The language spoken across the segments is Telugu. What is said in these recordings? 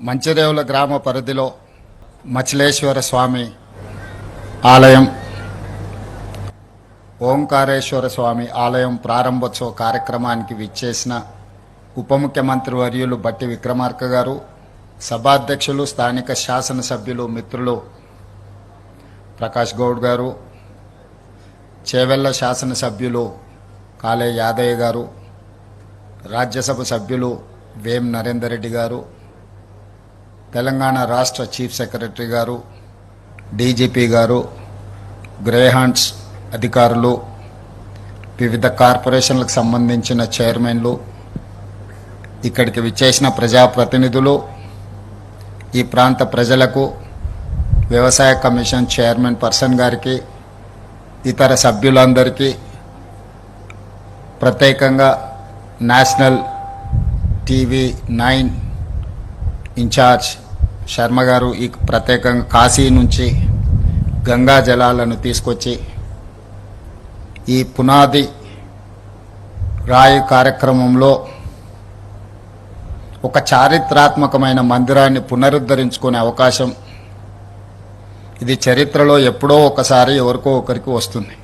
మంచిరేవుల గ్రామ పరిధిలో మచిలేశ్వర స్వామి ఆలయం, ఓంకారేశ్వర స్వామి ఆలయం ప్రారంభోత్సవ కార్యక్రమానికి విచ్చేసిన ఉప ముఖ్యమంత్రి వర్యులు బట్టి విక్రమార్క గారు, సభాధ్యక్షులు స్థానిక శాసనసభ్యులు మిత్రులు ప్రకాష్ గౌడ్ గారు, చేవెళ్ల శాసనసభ్యులు కాళే యాదయ్య గారు, రాజ్యసభ సభ్యులు వేం నరేందర్ రెడ్డి గారు, తెలంగాణ రాష్ట్ర చీఫ్ సెక్రటరీ గారు, డీజీపీ గారు, గ్రేహాండ్స్ అధికారులు, వివిధ కార్పొరేషన్లకు సంబంధించిన చైర్మన్లు, ఇక్కడికి విచ్చేసిన ప్రజాప్రతినిధులు, ఈ ప్రాంత ప్రజలకు, వ్యవసాయ కమిషన్ చైర్మన్ పర్సన్ గారికి, ఇతర సభ్యులందరికీ, ప్రత్యేకంగా నేషనల్ టీవీ 9 ఇన్ఛార్జ్ శర్మ గారు ఈ ప్రత్యేకంగా కాశీ నుంచి గంగా జలాలను తీసుకొచ్చి ఈ పునాది రాయి కార్యక్రమంలో ఒక చారిత్రాత్మకమైన మందిరాన్ని పునరుద్ధరించుకునే అవకాశం ఇది చరిత్రలో ఎప్పుడో ఒకసారి ఎవరికో ఒకరికి వస్తుంది.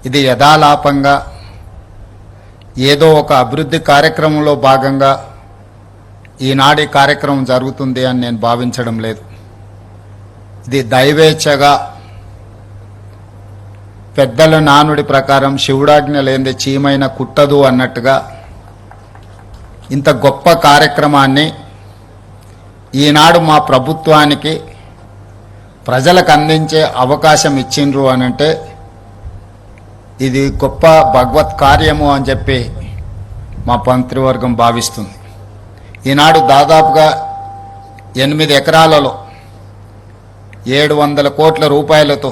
ఇది యథాలాపంగా ఏదో ఒక అభివృద్ధి కార్యక్రమంలో భాగంగా ఈనాటి కార్యక్రమం జరుగుతుంది అని నేను భావించడం లేదు. ఇది దైవేచ్ఛగా పెద్దల నానుడి ప్రకారం శివుడాజ్ఞ లేనిదే చీమైన కుట్టదు అన్నట్టుగా ఇంత గొప్ప కార్యక్రమాన్ని ఈనాడు మా ప్రభుత్వానికి ప్రజలకు అందించే అవకాశం ఇచ్చిండ్రు అనంటే ఇది గొప్ప భగవత్ కార్యము అని చెప్పి మా మంత్రివర్గం భావిస్తుంది. ఈనాడు దాదాపుగా 8 ఎకరాలలో 700 కోట్ల రూపాయలతో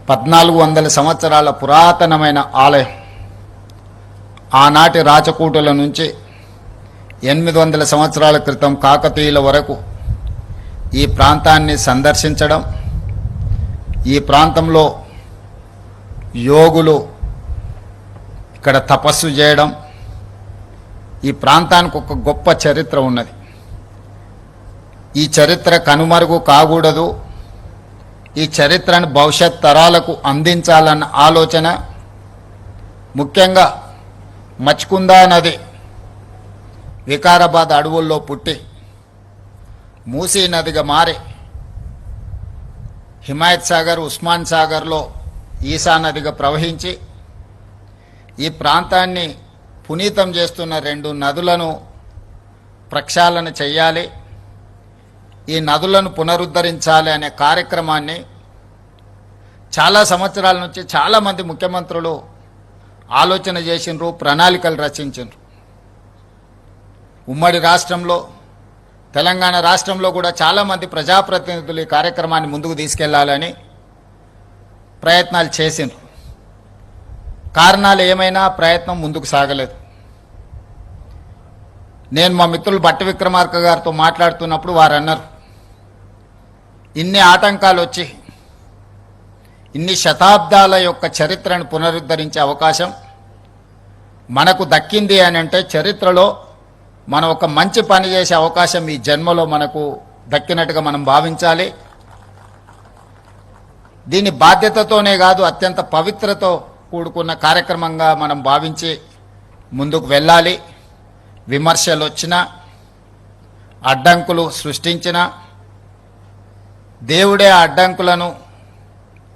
1400 సంవత్సరాల పురాతనమైన ఆలయం, ఆనాటి రాచకూటుల నుంచి 800 సంవత్సరాల క్రితం కాకతీయుల వరకు ఈ ప్రాంతాన్ని సందర్శించడం, ఈ ప్రాంతంలో యోగులు ఇక్కడ తపస్సు చేయడం, ఈ ప్రాంతానికి ఒక గొప్ప చరిత్ర ఉన్నది. ఈ చరిత్ర కనుమరుగు కాకూడదు, ఈ చరిత్రను భవిష్యత్ తరాలకు అందించాలన్న ఆలోచన, ముఖ్యంగా మచ్కుందా నది వికారాబాద్ అడవుల్లో పుట్టి మూసీ నదిగా మారి హిమాయత్ సాగర్, ఉస్మాన్ సాగర్లో ఈసా నదిగా ప్రవహించి ఈ ప్రాంతాన్ని పునీతం చేస్తున్న 2 నదులను ప్రక్షాళన చేయాలి, ఈ నదులను పునరుద్ధరించాలి అనే కార్యక్రమాన్ని చాలా సంవత్సరాల నుంచి చాలామంది ముఖ్యమంత్రులు ఆలోచన చేసినారు, ప్రణాళికలు రచించారు. ఉమ్మడి రాష్ట్రంలో, తెలంగాణ రాష్ట్రంలో కూడా చాలామంది ప్రజాప్రతినిధులు ఈ కార్యక్రమాన్ని ముందుకు తీసుకెళ్లాలని ప్రయత్నాలు చేసిండ్రు. కారణాలు ఏమైనా ప్రయత్నం ముందుకు సాగలేదు. నేను మా మిత్రులు బట్టి విక్రమార్క గారితో మాట్లాడుతున్నప్పుడు వారు అన్నారు, ఇన్ని ఆటంకాలు వచ్చి ఇన్ని శతాబ్దాల యొక్క చరిత్రను పునరుద్ధరించే అవకాశం మనకు దక్కింది అని అంటే చరిత్రలో మనం ఒక మంచి పని చేసే అవకాశం ఈ జన్మలో మనకు దక్కినట్టుగా మనం భావించాలి. దీని బాధ్యతతోనే కాదు, అత్యంత పవిత్రతో కూడుకున్న కార్యక్రమంగా మనం భావించి ముందుకు వెళ్ళాలి. విమర్శలు వచ్చినా, అడ్డంకులు సృష్టించినా దేవుడే ఆ అడ్డంకులను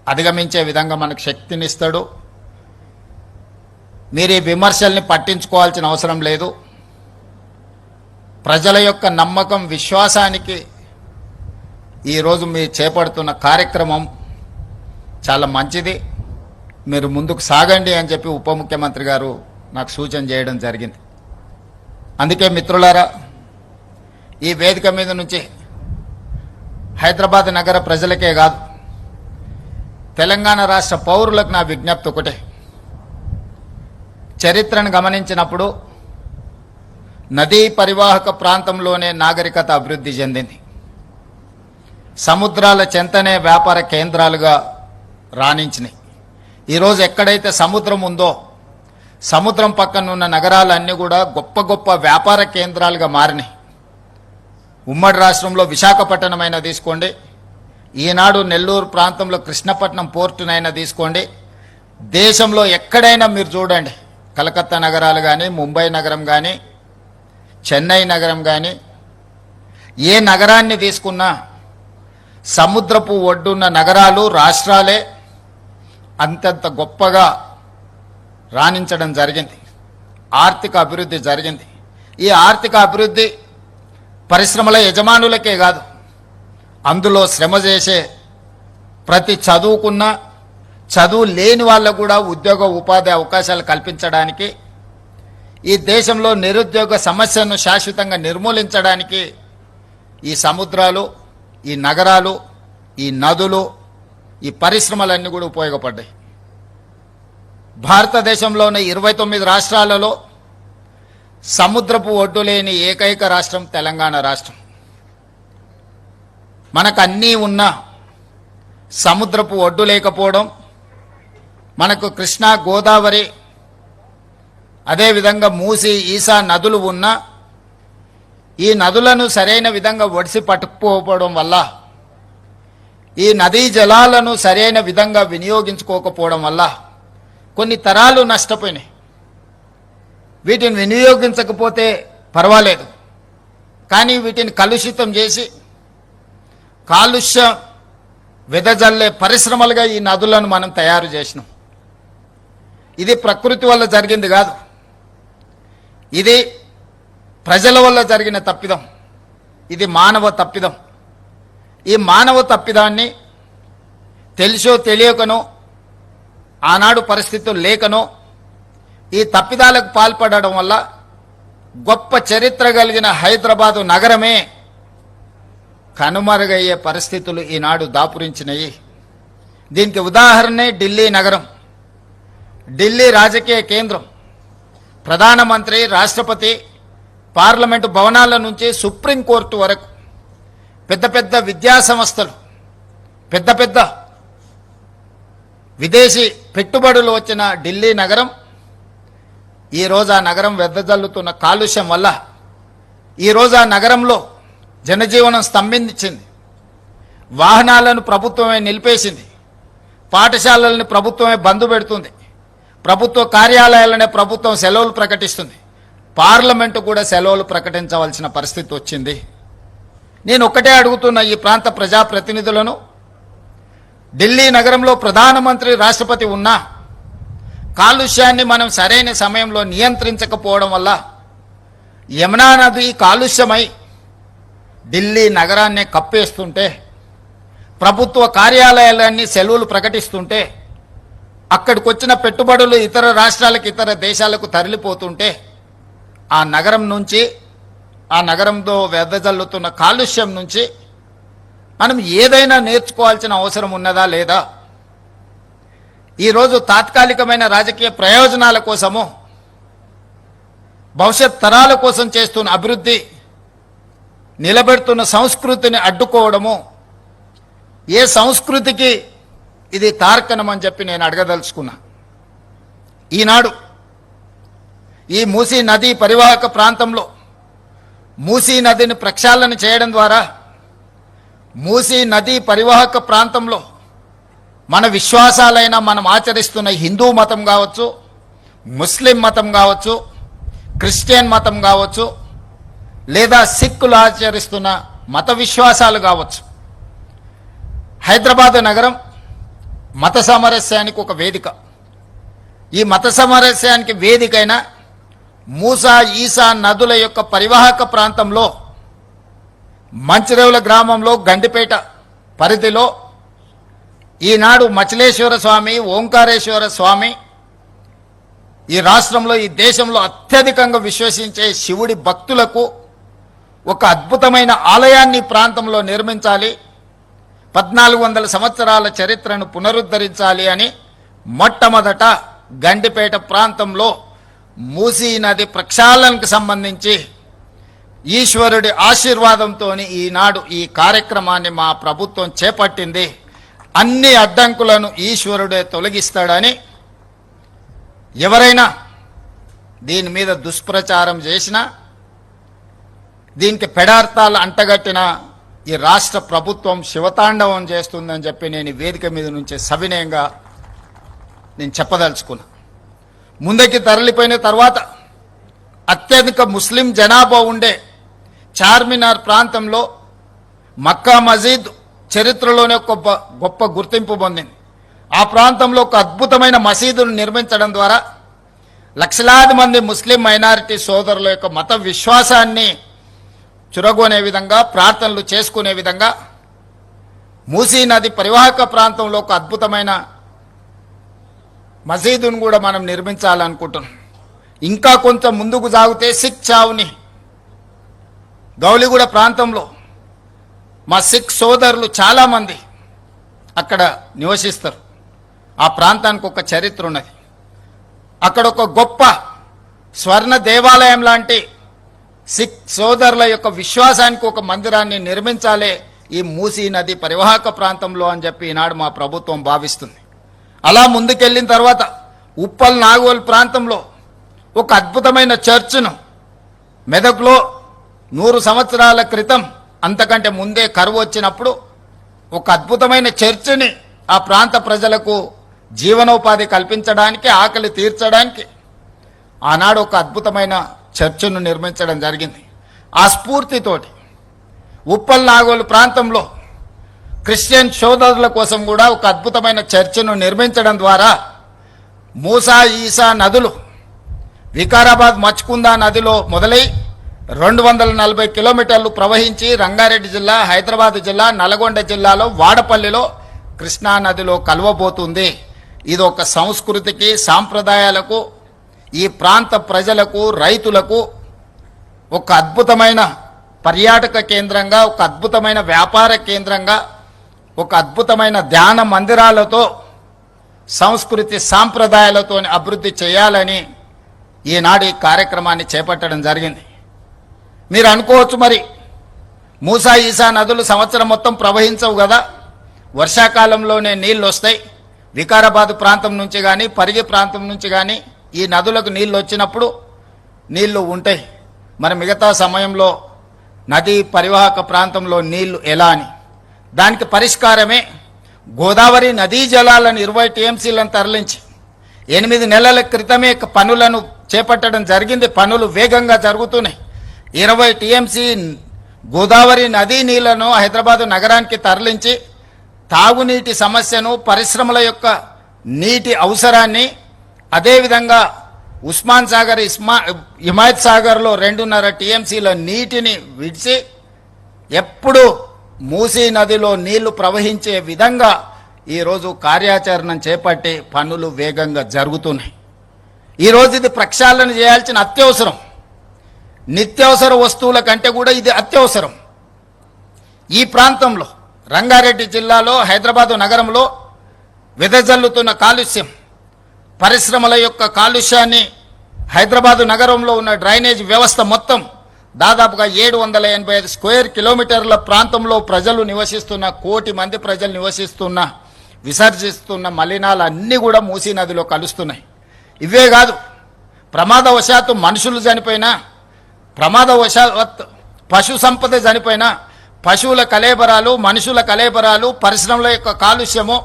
అధిగమించే విధంగా మనకు శక్తినిస్తాడు. మీరు ఈ విమర్శల్ని పట్టించుకోవాల్సిన అవసరం లేదు. ప్రజల యొక్క నమ్మకం, విశ్వాసానికి ఈరోజు మీరు చేపడుతున్న కార్యక్రమం చాలా మంచిది, మీరు ముందుకు సాగండి అని చెప్పి ఉప ముఖ్యమంత్రి గారు నాకు సూచన చేయడం జరిగింది. అందుకే మిత్రులారా, ఈ వేదిక మీద నుంచి హైదరాబాద్ నగర ప్రజలకే కాదు, తెలంగాణ రాష్ట్ర పౌరులకు నా విజ్ఞప్తి ఒకటే. చరిత్రను గమనించినప్పుడు నదీ పరివాహక ప్రాంతంలోనే నాగరికత అభివృద్ధి చెందింది. సముద్రాల చెంతనే వ్యాపార కేంద్రాలుగా రాణించినాయి. ఈరోజు ఎక్కడైతే సముద్రం ఉందో సముద్రం పక్కన ఉన్న నగరాలన్నీ కూడా గొప్ప గొప్ప వ్యాపార కేంద్రాలుగా మారినాయి. ఉమ్మడి రాష్ట్రంలో విశాఖపట్నమైనా తీసుకోండి, ఈనాడు నెల్లూరు ప్రాంతంలో కృష్ణపట్నం పోర్టునైనా తీసుకోండి, దేశంలో ఎక్కడైనా మీరు చూడండి, కలకత్తా నగరాలు కానీ, ముంబై నగరం కానీ, చెన్నై నగరం కానీ, ఏ నగరాన్ని తీసుకున్నా సముద్రపు ఒడ్డున్న నగరాలు, రాష్ట్రాలే అంతంత గొప్పగా రాణించడం జరిగింది. ఆర్థిక అభివృద్ధి జరిగింది. ఈ ఆర్థిక అభివృద్ధి పరిశ్రమల యజమానులకే కాదు, అందులో శ్రమ చేసే ప్రతి చదువుకున్న చదువు లేని వాళ్ళకు కూడా ఉద్యోగ ఉపాధి అవకాశాలు కల్పించడానికి, ఈ దేశంలో నిరుద్యోగ సమస్యను శాశ్వతంగా నిర్మూలించడానికి ఈ సముద్రాలు, ఈ నగరాలు, ఈ నదులు, ఈ పరిశ్రమలన్నీ కూడా ఉపయోగపడ్డాయి. భారతదేశంలోని 29 రాష్ట్రాలలో సముద్రపు ఒడ్డు లేని ఏకైక రాష్ట్రం తెలంగాణ రాష్ట్రం. మనకు అన్నీ ఉన్నా సముద్రపు ఒడ్డు లేకపోవడం, మనకు కృష్ణా, గోదావరి, అదేవిధంగా మూసి, ఈసా నదులు ఉన్నా ఈ నదులను సరైన విధంగా ఒడిసి పట్టుకుపోవడం వల్ల, ఈ నదీ జలాలను సరైన విధంగా వినియోగించుకోకపోవడం వల్ల కొన్ని తరాలు నష్టపోయినాయి. వీటిని వినియోగించకపోతే పర్వాలేదు, కానీ వీటిని కలుషితం చేసి కాలుష్యం వెదజల్లే పరిశ్రమలుగా ఈ నదులను మనం తయారు చేసినాం. ఇది ప్రకృతి వల్ల జరిగింది కాదు, ఇది ప్రజల వల్ల జరిగిన తప్పిదం, ఇది మానవ తప్పిదం. ఈ మానవ తప్పిదాన్ని తెలిసో తెలియకనో, ఆనాడు పరిస్థితులు లేకనో ఈ తప్పిదాలకు పాల్పడడం వల్ల గొప్ప చరిత్ర కలిగిన హైదరాబాదు నగరమే కనుమరుగయ్యే పరిస్థితులు ఈనాడు దాపురించినాయి. దీనికి ఉదాహరణే ఢిల్లీ నగరం. ఢిల్లీ రాజకీయ కేంద్రం. ప్రధానమంత్రి, రాష్ట్రపతి, పార్లమెంటు భవనాల నుంచి సుప్రీంకోర్టు వరకు పెద్ద పెద్ద విద్యా సంస్థలు, పెద్ద పెద్ద విదేశీ పెట్టుబడులు వచ్చిన ఢిల్లీ నగరం ఈరోజు ఆ నగరం వెదజల్లుతున్న కాలుష్యం వల్ల ఈరోజు ఆ నగరంలో జనజీవనం స్తంభించింది. వాహనాలను ప్రభుత్వమే నిలిపేసింది, పాఠశాలలను ప్రభుత్వమే బంద్ పెడుతుంది, ప్రభుత్వ కార్యాలయాలనే ప్రభుత్వం సెలవులు ప్రకటిస్తుంది, పార్లమెంటు కూడా సెలవులు ప్రకటించవలసిన పరిస్థితి వచ్చింది. నేను ఒక్కటే అడుగుతున్న ఈ ప్రాంత ప్రజాప్రతినిధులను, ఢిల్లీ నగరంలో ప్రధానమంత్రి, రాష్ట్రపతి ఉన్నా కాలుష్యాన్ని మనం సరైన సమయంలో నియంత్రించకపోవడం వల్ల యమునా నది కాలుష్యమై ఢిల్లీ నగరాన్ని కప్పేస్తుంటే, ప్రభుత్వ కార్యాలయాలన్నీ సెలవులు ప్రకటిస్తుంటే, అక్కడికి వచ్చిన పెట్టుబడులు ఇతర రాష్ట్రాలకు, ఇతర దేశాలకు తరలిపోతుంటే, ఆ నగరం నుంచి, ఆ నగరంలో వెదజల్లుతున్న కాలుష్యం నుంచి మనం ఏదైనా నేర్చుకోవాల్సిన అవసరం ఉన్నదా లేదా? ఈరోజు తాత్కాలికమైన రాజకీయ ప్రయోజనాల కోసము, భవిష్యత్ తరాల కోసం చేస్తున్న అభివృద్ధి, నిలబెడుతున్న సంస్కృతిని అడ్డుకోవడము ఏ సంస్కృతికి ఇది తార్కణం అని చెప్పి నేను అడగదలుచుకున్నా. ఈనాడు ఈ మూసీ నదీ పరివాహక ప్రాంతంలో మూసీ నదిని ప్రక్షాళన చేయడం ద్వారా మూసీ నదీ పరివాహక ప్రాంతంలో మన విశ్వాసాలైన మనం ఆచరిస్తున్న హిందూ మతం కావచ్చు, ముస్లిం మతం కావచ్చు, క్రిస్టియన్ మతం కావచ్చు, లేదా సిక్కులు ఆచరిస్తున్న మత విశ్వాసాలు కావచ్చు, హైదరాబాద్ నగరం మత సామరస్యానికి ఒక వేదిక. ఈ మత సామరస్యానికి వేదికైన మూసా, ఈసా నదుల యొక్క పరివాహక ప్రాంతంలో మంచిరేవుల గ్రామంలో, గండిపేట పరిధిలో ఈనాడు మచిలేశ్వర స్వామి, ఓంకారేశ్వర స్వామి ఈ రాష్ట్రంలో, ఈ దేశంలో అత్యధికంగా విశ్వసించే శివుడి భక్తులకు ఒక అద్భుతమైన ఆలయాన్ని ప్రాంతంలో నిర్మించాలి, 1400 సంవత్సరాల చరిత్రను పునరుద్ధరించాలి అని మొట్టమొదట గండిపేట ప్రాంతంలో మూసీ నది ప్రక్షాళనకు సంబంధించి ఈశ్వరుడి ఆశీర్వాదంతో ఈనాడు ఈ కార్యక్రమాన్ని మా ప్రభుత్వం చేపట్టింది. అన్ని అడ్డంకులను ఈశ్వరుడే తొలగిస్తాడని ఎవరైనా దీని మీద దుష్ప్రచారం చేసినా, దీనికి పెడార్థాలు అంటగట్టిన ఈ రాష్ట్ర ప్రభుత్వం శివతాండవం చేస్తుందని చెప్పి నేను ఈ వేదిక మీద నుంచి సవినయంగా నేను చెప్పదలుచుకున్నా. ముందుకి తరలిపోయిన తర్వాత అత్యధిక ముస్లిం జనాభా ఉండే చార్మినార్ ప్రాంతంలో మక్కా మసీద్ చరిత్రలోనే ఒక గొప్ప గుర్తింపు పొందింది. ఆ ప్రాంతంలో ఒక అద్భుతమైన మసీదును నిర్మించడం ద్వారా లక్షలాది మంది ముస్లిం మైనారిటీ సోదరుల యొక్క మత విశ్వాసాన్ని చురగొనే విధంగా, ప్రార్థనలు చేసుకునే విధంగా మూసీ నది పరివాహక ప్రాంతంలో ఒక అద్భుతమైన మసీదును కూడా మనం నిర్మించాలనుకుంటున్నాం. ఇంకా కొంచెం ముందుకు సాగితే సిక్ చావుని గౌలిగూడ ప్రాంతంలో మా సిక్ సోదరులు చాలామంది అక్కడ నివసిస్తారు. ఆ ప్రాంతానికి ఒక చరిత్ర ఉన్నది. అక్కడ ఒక గొప్ప స్వర్ణ దేవాలయం లాంటి సిక్ సోదరుల యొక్క విశ్వాసానికి ఒక మందిరాన్ని నిర్మించాలి ఈ మూసీ నది పరివాహక ప్రాంతంలో అని చెప్పి ఈనాడు మా ప్రభుత్వం భావిస్తుంది. అలా ముందుకెళ్ళిన తర్వాత ఉప్పల్ నాగోల్ ప్రాంతంలో ఒక అద్భుతమైన చర్చ్ను మెదక్లో 100 సంవత్సరాల క్రితం, అంతకంటే ముందే కరువు వచ్చినప్పుడు ఒక అద్భుతమైన చర్చిని ఆ ప్రాంత ప్రజలకు జీవనోపాధి కల్పించడానికి, ఆకలి తీర్చడానికి ఆనాడు ఒక అద్భుతమైన చర్చిను నిర్మించడం జరిగింది. ఆ స్ఫూర్తితోటి ఉప్పల్ నాగోలు ప్రాంతంలో క్రిస్టియన్ సోదరుల కోసం కూడా ఒక అద్భుతమైన చర్చిను నిర్మించడం ద్వారా మూసా ఈసా నదులు వికారాబాద్ మచ్కుందా నదిలో మొదలై 240 కిలోమీటర్లు ప్రవహించి రంగారెడ్డి జిల్లా, హైదరాబాద్ జిల్లా, నల్గొండ జిల్లాలో వాడపల్లిలో కృష్ణా నదిలో కలవబోతుంది. ఇది ఒక సంస్కృతికి, సాంప్రదాయాలకు, ఈ ప్రాంత ప్రజలకు, రైతులకు ఒక అద్భుతమైన పర్యాటక కేంద్రంగా, ఒక అద్భుతమైన వ్యాపార కేంద్రంగా, ఒక అద్భుతమైన ధ్యాన మందిరాలతో, సంస్కృతి సాంప్రదాయాలతో అభివృద్ధి చేయాలని ఈనాడు ఈ కార్యక్రమాన్ని చేపట్టడం జరిగింది. మీరు అనుకోవచ్చు, మరి మూసా ఈసా నదులు సంవత్సరం మొత్తం ప్రవహించవు కదా, వర్షాకాలంలోనే నీళ్ళు వస్తాయి. వికారాబాద్ ప్రాంతం నుంచి కానీ, పరిగి ప్రాంతం నుంచి కానీ ఈ నదులకు నీళ్ళు వచ్చినప్పుడు నీళ్లు ఉంటాయి. మరి మిగతా సమయంలో నదీ పరివాహక ప్రాంతంలో నీళ్లు ఎలా అని, దానికి పరిష్కారమే గోదావరి నదీ జలాలను 20 టీఎంసీలను తరలించి 8 నెలల క్రితమే పనులను చేపట్టడం జరిగింది. పనులు వేగంగా జరుగుతున్నాయి. 20 టీఎంసీ గోదావరి నదీ నీళ్లను హైదరాబాద్ నగరానికి తరలించి తాగునీటి సమస్యను, పరిశ్రమల యొక్క నీటి అవసరాన్ని, అదేవిధంగా ఉస్మాన్ సాగర్, హిమాయత్ సాగర్లో 2.5 టీఎంసీల నీటిని విడిచి ఎప్పుడు మూసీ నదిలో నీళ్లు ప్రవహించే విధంగా ఈరోజు కార్యాచరణ చేపట్టి పనులు వేగంగా జరుగుతున్నాయి. ఈరోజు ఇది ప్రక్షాళన చేయాల్సిన అత్యవసరం. నిత్యావసర వస్తువుల కంటే కూడా ఇది అత్యవసరం. ఈ ప్రాంతంలో రంగారెడ్డి జిల్లాలో, హైదరాబాదు నగరంలో వెదజల్లుతున్న కాలుష్యం, పరిశ్రమల యొక్క కాలుష్యాన్ని, హైదరాబాదు నగరంలో ఉన్న డ్రైనేజ్ వ్యవస్థ మొత్తం దాదాపుగా 785 స్క్వేర్ కిలోమీటర్ల ప్రాంతంలో ప్రజలు నివసిస్తున్న, 1 కోటి మంది ప్రజలు నివసిస్తున్న, విసర్జిస్తున్న మలినాలన్నీ కూడా మూసీ నదిలో కలుస్తున్నాయి. ఇవే కాదు, ప్రమాదవశాత్తు మనుషులు చనిపోయినా, ప్రమాదవశాత్ పశు సంపద చనిపోయినా, పశువుల కలేబరాలు, మనుషుల కలేబరాలు, పరిశ్రమల యొక్క కాలుష్యము,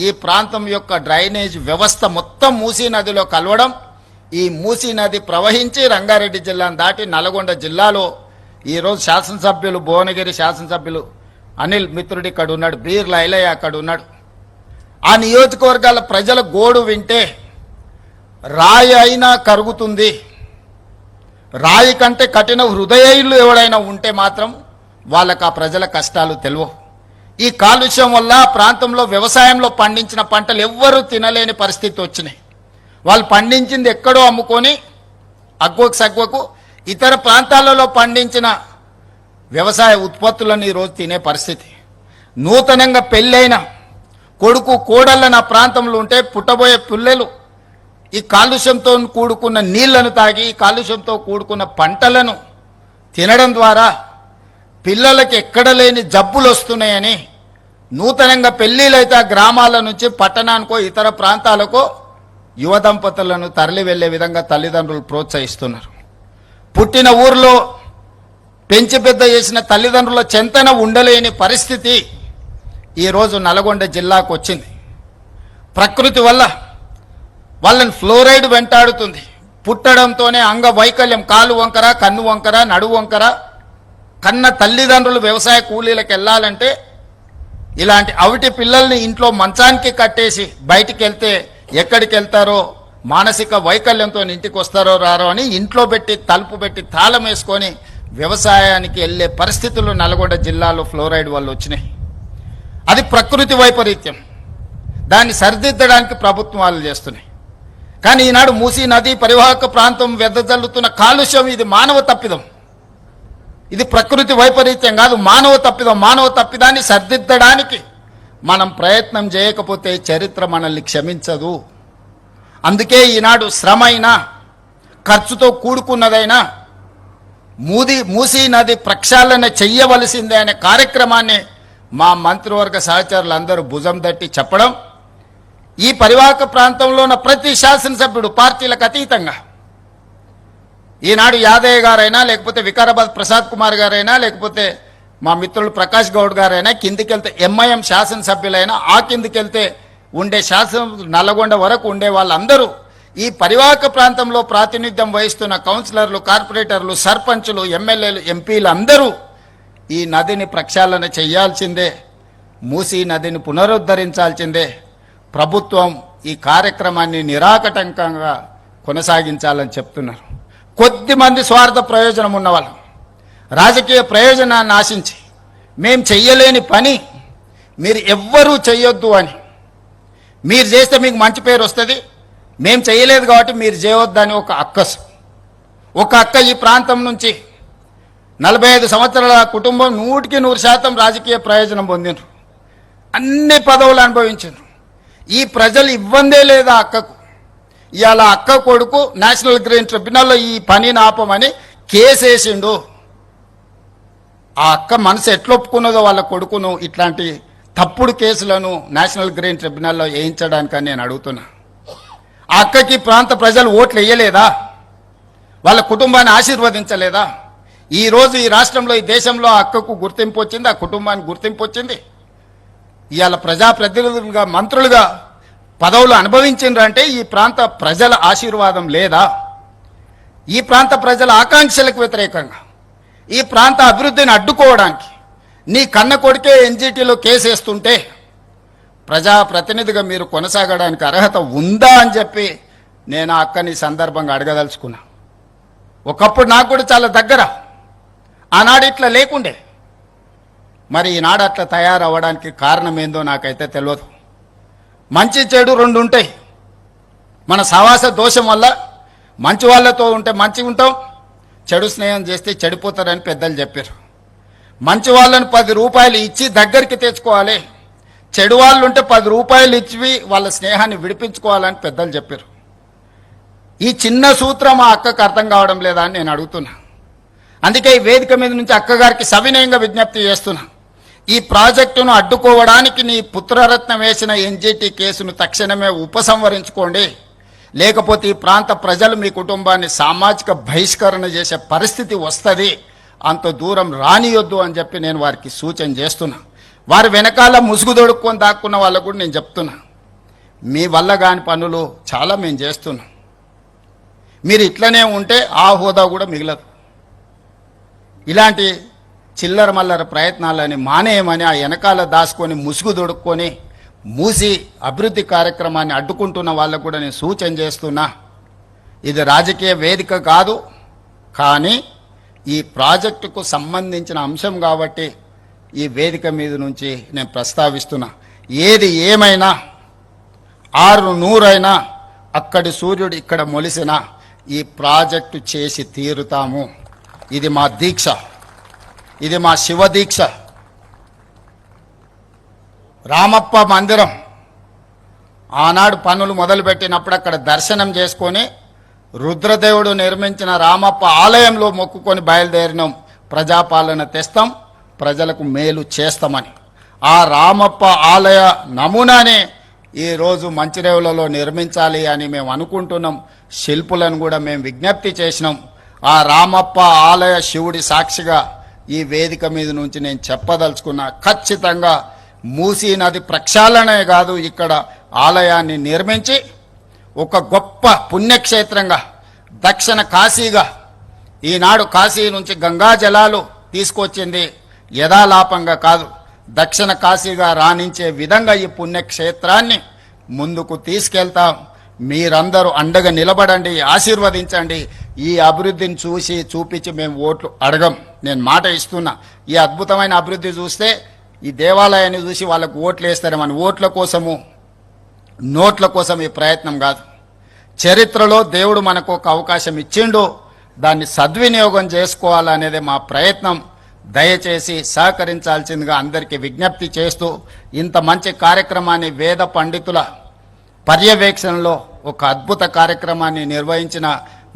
ఈ ప్రాంతం యొక్క డ్రైనేజ్ వ్యవస్థ మొత్తం మూసీ నదిలో కలవడం, ఈ మూసీ నది ప్రవహించి రంగారెడ్డి జిల్లాను దాటి నల్గొండ జిల్లాలో ఈరోజు శాసనసభ్యులు, భువనగిరి శాసనసభ్యులు అనిల్ మిత్రుడు ఇక్కడ ఉన్నాడు, బీర్ల ఐలయ్య అక్కడ ఉన్నాడు. ఆ నియోజకవర్గాల ప్రజల గోడు వింటే రాయి అయినా కరుగుతుంది. రాయి కంటే కఠిన హృదయులు ఎవడైనా ఉంటే మాత్రం వాళ్ళకు ఆ ప్రజల కష్టాలు తెలియవు. ఈ కాలుష్యం వల్ల ప్రాంతంలో వ్యవసాయంలో పండించిన పంటలు ఎవ్వరూ తినలేని పరిస్థితి వచ్చినాయి. వాళ్ళు పండించింది ఎక్కడో అమ్ముకొని అగ్వకు సగ్వకు ఇతర ప్రాంతాలలో పండించిన వ్యవసాయ ఉత్పత్తులను ఈరోజు తినే పరిస్థితి. నూతనంగా పెళ్ళైన కొడుకు కోడళ్ళ నా ప్రాంతంలో ఉంటే పుట్టబోయే పిల్లలు ఈ కాలుష్యంతో కూడుకున్న నీళ్లను తాగి, ఈ కాలుష్యంతో కూడుకున్న పంటలను తినడం ద్వారా పిల్లలకి ఎక్కడ లేని జబ్బులు వస్తున్నాయని నూతనంగా పెళ్లిళ్ళైతే ఆ గ్రామాల నుంచి పట్టణానికో ఇతర ప్రాంతాలకో యువ దంపతులను తరలి వెళ్లే విధంగా తల్లిదండ్రులు ప్రోత్సహిస్తున్నారు. పుట్టిన ఊర్లో పెంచి పెద్ద చేసిన తల్లిదండ్రుల చెంతన ఉండలేని పరిస్థితి ఈరోజు నల్గొండ జిల్లాకు వచ్చింది. ప్రకృతి వల్ల వాళ్ళని ఫ్లోరైడ్ వెంటాడుతుంది. పుట్టడంతోనే అంగవైకల్యం, కాలు వంకర, కన్ను వంకర, నడువు వంకర. కన్న తల్లిదండ్రులు వ్యవసాయ కూలీలకు వెళ్ళాలంటే ఇలాంటి అవిటి పిల్లల్ని ఇంట్లో మంచానికి కట్టేసి బయటికి వెళ్తే ఎక్కడికి వెళ్తారో, మానసిక వైకల్యంతో ఇంటికి వస్తారో రారో అని ఇంట్లో పెట్టి తలుపు పెట్టి తాళం వేసుకొని వ్యవసాయానికి వెళ్ళే పరిస్థితులు నల్గొండ జిల్లాలో ఫ్లోరైడ్ వల్ల వచ్చినాయి. అది ప్రకృతి వైపరీత్యం. దాన్ని సరిదిద్దడానికి ప్రభుత్వాలు చేస్తున్నాయి. కానీ ఈనాడు మూసీ నది పరివాహక ప్రాంతం వెదజల్లుతున్న కాలుష్యం ఇది మానవ తప్పిదం. ఇది ప్రకృతి వైపరీత్యం కాదు, మానవ తప్పిదం. మానవ తప్పిదాన్ని సరిదిద్దడానికి మనం ప్రయత్నం చేయకపోతే చరిత్ర మనల్ని క్షమించదు. అందుకే ఈనాడు శ్రమ అయినా, ఖర్చుతో కూడుకున్నదైనా మూసీ నది ప్రక్షాళన చెయ్యవలసిందే అనే కార్యక్రమాన్ని మా మంత్రివర్గ సహచరులందరూ భుజం తట్టి చెప్పడం, ఈ పరివాహక ప్రాంతంలో ఉన్న ప్రతి శాసనసభ్యుడు పార్టీలకు అతీతంగా, ఈనాడు యాదయ్య గారైనా, లేకపోతే వికారాబాద్ ప్రసాద్ కుమార్ గారైనా, లేకపోతే మా మిత్రులు ప్రకాష్ గౌడ్ గారైనా, కిందికెళ్తే ఎంఐఎం శాసనసభ్యులైనా, ఆ కిందికెళ్తే ఉండే నల్లగొండ వరకు ఉండే వాళ్ళందరూ ఈ పరివాహక ప్రాంతంలో ప్రాతినిధ్యం వహిస్తున్న కౌన్సిలర్లు, కార్పొరేటర్లు, సర్పంచులు, ఎమ్మెల్యేలు, ఎంపీలు అందరూ ఈ నదిని ప్రక్షాళన చేయాల్సిందే, మూసీ నదిని పునరుద్ధరించాల్సిందే. ప్రభుత్వం ఈ కార్యక్రమాన్ని నిరాకటంకంగా కొనసాగించాలని చెప్తున్నారు. కొద్దిమంది స్వార్థ ప్రయోజనం ఉన్నవాళ్ళు రాజకీయ ప్రయోజనాన్ని ఆశించి మేం చెయ్యలేని పని మీరు ఎవ్వరూ చెయ్యొద్దు అని, మీరు చేస్తే మీకు మంచి పేరు వస్తుంది, మేం చేయలేదు కాబట్టి మీరు చేయొద్దని ఒక అక్క ఈ ప్రాంతం నుంచి 45 సంవత్సరాల కుటుంబం 100% రాజకీయ ప్రయోజనం పొందిండ్రు, అన్ని పదవులు అనుభవించారు. ఈ ప్రజలు ఇవ్వందే లేదా అక్కకు. ఇవాళ అక్క కొడుకు నేషనల్ గ్రీన్ ట్రిబ్యునల్లో ఈ పనిని ఆపమని కేసేసిండు. ఆ అక్క మనసు ఎట్లొప్పుకున్నదో వాళ్ళ కొడుకును ఇట్లాంటి తప్పుడు కేసులను నేషనల్ గ్రీన్ ట్రిబ్యునల్లో వేయించడానికని నేను అడుగుతున్నా. ఆ అక్కకి ప్రాంత ప్రజలు ఓట్లు వేయలేదా? వాళ్ళ కుటుంబాన్ని ఆశీర్వదించలేదా? ఈరోజు ఈ రాష్ట్రంలో, ఈ దేశంలో ఆ అక్కకు గుర్తింపు వచ్చింది, ఆ కుటుంబానికి గుర్తింపు వచ్చింది. ఇవాళ ప్రజాప్రతినిధులుగా, మంత్రులుగా పదవులు అనుభవించిండ్రంటే ఈ ప్రాంత ప్రజల ఆశీర్వాదం లేదా? ఈ ప్రాంత ప్రజల ఆకాంక్షలకు వ్యతిరేకంగా, ఈ ప్రాంత అభివృద్ధిని అడ్డుకోవడానికి నీ కన్న కొడుకే ఎన్జిటిలో కేసేస్తుంటే ప్రజాప్రతినిధిగా మీరు కొనసాగడానికి అర్హత ఉందా అని చెప్పి నేను ఆ అక్కని సందర్భంగా అడగదలుచుకున్నా. ఒకప్పుడు నాకు కూడా చాలా దగ్గర, ఆనాడు ఇట్లా లేకుండే. మరి ఈనాడు అట్లా తయారవ్వడానికి కారణం ఏందో నాకైతే తెలియదు. మంచి చెడు రెండు ఉంటాయి. మన సహవాస దోషం వల్ల మంచి వాళ్ళతో ఉంటే మంచిగా ఉంటాం, చెడు స్నేహం చేస్తే చెడిపోతారని పెద్దలు చెప్పారు. మంచి వాళ్ళని 10 రూపాయలు ఇచ్చి దగ్గరికి తెచ్చుకోవాలి, చెడు వాళ్ళు ఉంటే 10 రూపాయలు ఇచ్చి వాళ్ళ స్నేహాన్ని విడిపించుకోవాలని పెద్దలు చెప్పారు. ఈ చిన్న సూత్రం ఆ అక్కకు అర్థం కావడం లేదా అని నేను అడుగుతున్నా. అందుకే ఈ వేదిక మీద నుంచి అక్కగారికి సవినయంగా విజ్ఞప్తి చేస్తున్నా. ఈ ప్రాజెక్టును అడ్డుకోవడానికి నీ పుత్రరత్నం వేసిన ఎన్జిటి కేసును తక్షణమే ఉపసంహరించుకోండి, లేకపోతే ఈ ప్రాంత ప్రజలు మీ కుటుంబాన్ని సామాజిక బహిష్కరణ చేసే పరిస్థితి వస్తుంది, అంత దూరం రానియొద్దు అని చెప్పి నేను వారికి సూచన చేస్తున్నా. వారి వెనకాల ముసుగు దొడుక్కొని దాక్కున్న వాళ్ళకు కూడా నేను చెప్తున్నా, మీ వల్ల కాని పనులు చాలా మేము చేస్తున్నాం. మీరు ఇట్లనే ఉంటే ఆ హోదా కూడా మిగలదు. ఇలాంటి చిల్లర మల్లర ప్రయత్నాలని మానేయమని ఆ వెనకాల దాచుకొని ముసుగు దొడుక్కొని మూసి అభివృద్ధి కార్యక్రమాన్ని అడ్డుకుంటున్న వాళ్ళకు కూడా నేను సూచన చేస్తున్నా. ఇది రాజకీయ వేదిక కాదు, కానీ ఈ ప్రాజెక్టుకు సంబంధించిన అంశం కాబట్టి ఈ వేదిక మీద నుంచి నేను ప్రస్తావిస్తున్నా. ఏది ఏమైనా 600 అక్కడి సూర్యుడు ఇక్కడ మొలిసిన ఈ ప్రాజెక్టు చేసి తీరుతాము. ఇది మా దీక్ష, ఇది మా శివ దీక్ష. రామప్ప మందిరం ఆనాడు పనులు మొదలుపెట్టినప్పుడు అక్కడ దర్శనం చేసుకొని రుద్రదేవుడు నిర్మించిన రామప్ప ఆలయంలో మొక్కుకొని బయలుదేరినాం. ప్రజాపాలన తెస్తాం, ప్రజలకు మేలు చేస్తామని. ఆ రామప్ప ఆలయ నమూనానే ఈరోజు మంచిరేవులలో నిర్మించాలి అని మేము అనుకుంటున్నాం. శిల్పులను కూడా మేము విజ్ఞప్తి చేసినాం. ఆ రామప్ప ఆలయ శివుడి సాక్షిగా ఈ వేదిక మీద నుంచి నేను చెప్పదలుచుకున్నా. ఖచ్చితంగా మూసీ నది ప్రక్షాళనే కాదు, ఇక్కడ ఆలయాన్ని నిర్మించి ఒక గొప్ప పుణ్యక్షేత్రంగా, దక్షిణ కాశీగా, ఈనాడు కాశీ నుంచి గంగా జలాలు తీసుకొచ్చింది యథాలాపంగా కాదు, దక్షిణ కాశీగా రాణించే విధంగా ఈ పుణ్యక్షేత్రాన్ని ముందుకు తీసుకెళ్తాం. మీరందరూ అండగా నిలబడండి, ఆశీర్వదించండి. ఈ అభివృద్ధిని చూపించి మేము ఓట్లు అడగం. నేను మాట ఇస్తున్నా, ఈ అద్భుతమైన అభివృద్ధి చూస్తే ఈ దేవాలయాన్ని చూసి వాళ్ళకు ఓట్లు వేస్తారేమని, ఓట్ల కోసము నోట్ల కోసం ఈ ప్రయత్నం కాదు. చరిత్రలో దేవుడు మనకు ఒక అవకాశం ఇచ్చిండు, దాన్ని సద్వినియోగం చేసుకోవాలనేదే మా ప్రయత్నం. దయచేసి సహకరించాల్సిందిగా అందరికీ విజ్ఞప్తి చేస్తూ, ఇంత మంచి కార్యక్రమాన్ని వేద పండితుల పర్యవేక్షణలో ఒక అద్భుత కార్యక్రమాన్ని నిర్వహించిన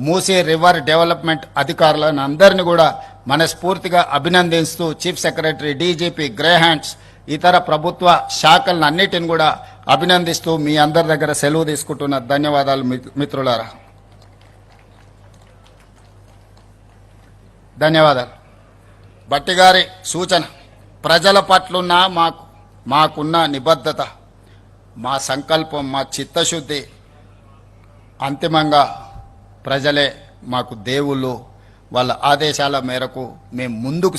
మూసీ రివర్ డెవలప్మెంట్ అధికారులను అందరినీ కూడా మనస్ఫూర్తిగా అభినందిస్తూ, చీఫ్ సెక్రటరీ, డీజీపీ, గ్రేహాండ్స్, ఇతర ప్రభుత్వ శాఖలను అన్నిటిని కూడా అభినందిస్తూ మీ అందరి దగ్గర సెలవు తీసుకుంటున్న. ధన్యవాదాలు మిత్రులారా, ధన్యవాదాలు. భట్టి గారి సూచన, ప్రజల పట్లున్న మాకున్న నిబద్ధత, మా సంకల్పం, మా చిత్తశుద్ధి, అంతిమంగా ప్రజలే మాకు దేవుళ్ళు. వాళ్ళ ఆదేశాల మేరకు మేము ముందుకు